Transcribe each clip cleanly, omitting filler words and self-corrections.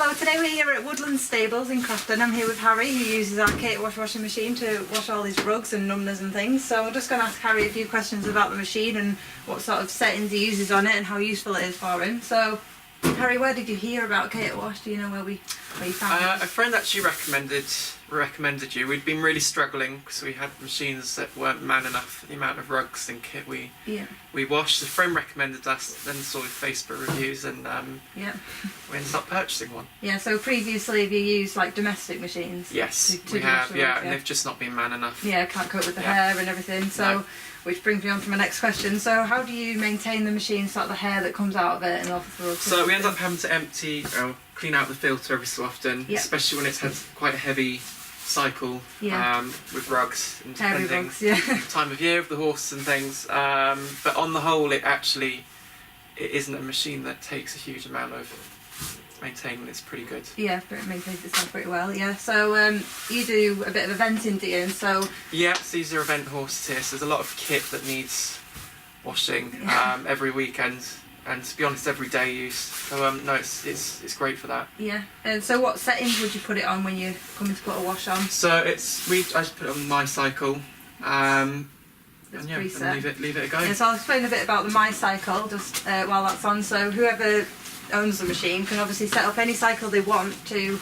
Hello, today we're here at Woodlands Stables in Crofton. I'm here with Harry, who uses our CaterWash washing machine to wash all his rugs and numbers and things. So I'm just going to ask Harry a few questions about the machine and what sort of settings he uses on it and how useful it is for him. So, Harry, where did you hear about CaterWash? Do you know where you found it? A friend actually recommended you. We'd been really struggling because we had machines that weren't man enough for the amount of rugs and kit we washed. A friend recommended us, then saw Facebook reviews, and we ended up purchasing one. Yeah. So previously, have you used like domestic machines? Yes, we have. Yeah, and they've just not been man enough. Yeah, can't cope with the hair and everything. So. No. Which brings me on to my next question. So how do you maintain the machine, sort of the hair that comes out of it and off the rugs? So we end up having to clean out the filter every so often, especially when it's had quite a heavy cycle with rugs and depending time of year of the horse and things. But on the whole, it isn't a machine that takes a huge amount of maintaining. It's pretty good. Yeah, it maintains itself pretty well. Yeah. So you do a bit of eventing, do you? So these are event horses here. So there's a lot of kit that needs washing every weekend, and to be honest, every day use. So no, it's great for that. Yeah. And so what settings would you put it on when you're coming to put a wash on? So I just put it on my cycle. And leave it a go. Yeah, so I'll explain a bit about the My Cycle just while that's on. So whoever owns the machine can obviously set up any cycle they want to,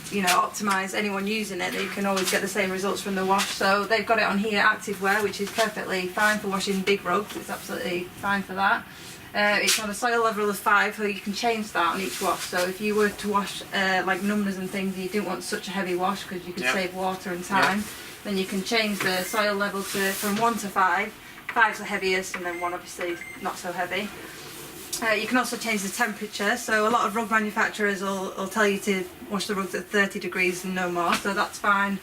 optimise anyone using it. They can always get the same results from the wash. So they've got it on here, active wear, which is perfectly fine for washing big rugs. It's absolutely fine for that. It's on a soil level of 5, so you can change that on each wash. So if you were to wash like numbers and things, you didn't want such a heavy wash because you could save water and time, then you can change the soil level from 1 to 5. 5's the heaviest, and then 1 obviously not so heavy. You can also change the temperature, so a lot of rug manufacturers will tell you to wash the rugs at 30 degrees and no more, so that's fine.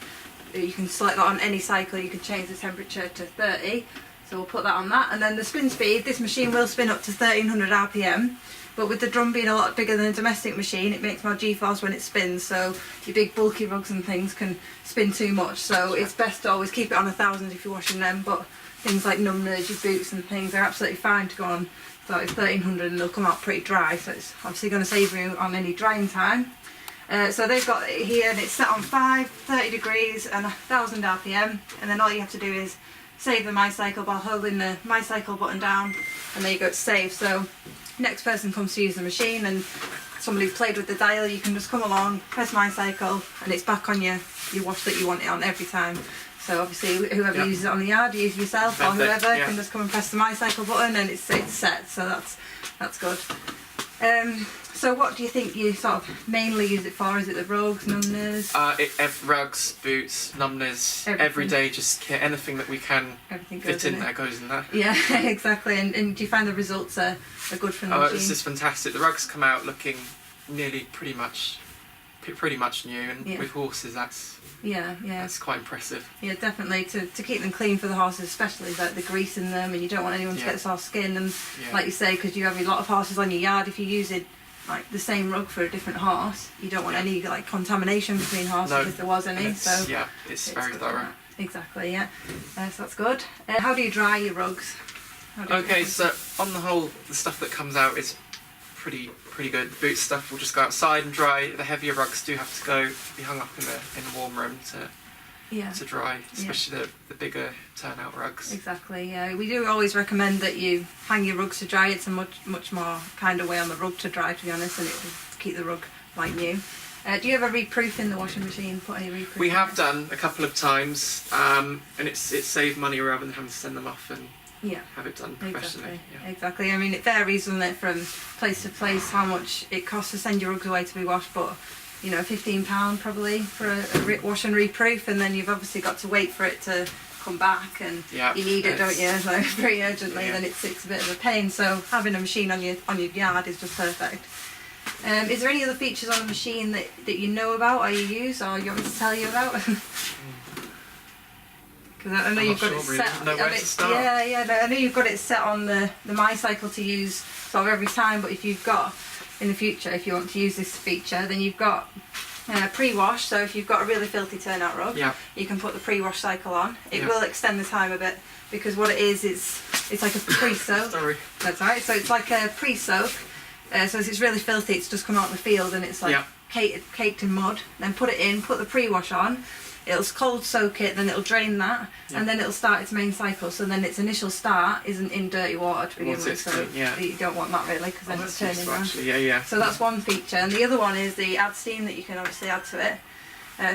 You can select that on any cycle. You can change the temperature to 30, so we'll put that on that. And then the spin speed, this machine will spin up to 1300 RPM, but with the drum being a lot bigger than a domestic machine, it makes more G-force when it spins, so your big bulky rugs and things can spin too much, so it's best to always keep it on 1000 if you're washing them. But things like numbers, your boots and things, they're absolutely fine to go on. So it's 1300 and they'll come out pretty dry, so it's obviously going to save you on any drying time. So they've got it here and it's set on 30 degrees and 1000 RPM, and then all you have to do is save the My Cycle by holding the My Cycle button down, and there you go, it's saved. So next person comes to use the machine and somebody who's played with the dial, you can just come along, press My Cycle, and it's back on your wash that you want it on every time. So obviously whoever uses it on the yard, you use yourself or whoever can just come and press the My Cycle button and it's set. So that's good. So what do you think you sort of mainly use it for? Is it the rugs, numbers? Rugs, boots, numbers, everyday just kit, anything that we can fit in there goes in there. Yeah, exactly. And do you find the results are good from the machine? It's just fantastic. The rugs come out looking nearly pretty much new, and with horses that's quite impressive. Yeah, definitely, to keep them clean for the horses, especially like the grease in them, and you don't want anyone to get soft skin, and like you say, because you have a lot of horses on your yard, if you're using like the same rug for a different horse, you don't want any like contamination between horses if there was any. It's very thorough. Exactly, so that's good. How do you dry your rugs? So on the whole, the stuff that comes out is pretty good. The boot stuff will just go outside and dry. The heavier rugs do have to be hung up in the warm room to dry, especially the bigger turnout rugs. Exactly, yeah. We do always recommend that you hang your rugs to dry. It's a much more kind of way on the rug to dry, to be honest, and it will keep the rug like new. Do you ever reproof in the washing machine? Put any reproof? We have done a couple of times, and it's saved money rather than having to send them off and have it done professionally. Exactly. I mean, it varies, doesn't it, from place to place how much it costs to send your rugs away to be washed, but £15 probably for a wash and reproof, and then you've obviously got to wait for it to come back, and you need it, don't you? So very urgently, then it's a bit of a pain. So having a machine on your yard is just perfect. Is there any other features on the machine that you know about or you use, or you want me to tell you about? Because I know you've got it set. I know you've got it set on the My Cycle to use sort of every time. But if you've got in the future, if you want to use this feature, then you've got pre-wash. So if you've got a really filthy turnout rug, you can put the pre-wash cycle on. It will extend the time a bit, because what it is, it's like a pre-soak. Sorry. That's right. So it's like a pre-soak. So if it's really filthy, it's just come out in the field and it's like caked in mud, then put it in, put the pre-wash on, it'll cold soak it, then it'll drain that, and then it'll start its main cycle. So then its initial start isn't in dirty water to begin with, so you don't want that really, because then it's turning around. So that's one feature, and the other one is the add steam that you can obviously add to it.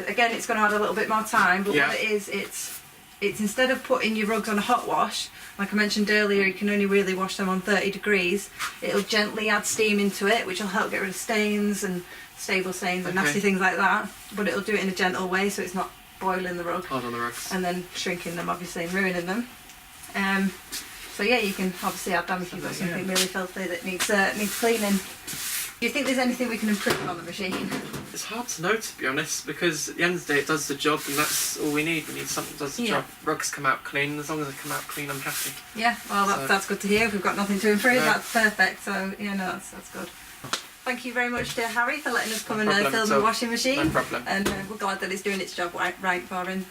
Again, it's going to add a little bit more time, but what it is, it's instead of putting your rugs on a hot wash, like I mentioned earlier, you can only really wash them on 30 degrees. It'll gently add steam into it, which will help get rid of stains and stable stains and nasty things like that. But it'll do it in a gentle way, so it's not boiling the rug. Hard on the rugs. And then shrinking them, obviously, and ruining them. So yeah, you can obviously add them if you've got something really filthy that needs cleaning. Do you think there's anything we can improve on the machine? It's hard to know, to be honest, because at the end of the day it does the job, and that's all we need. We need something that does the job. Rugs come out clean. As long as they come out clean, I'm happy. Yeah, well, that's good to hear. If we've got nothing to improve, that's perfect. So yeah, no, that's good. Thank you very much to Harry for letting us come and film the washing machine. No problem. And we're glad that it's doing its job right for him.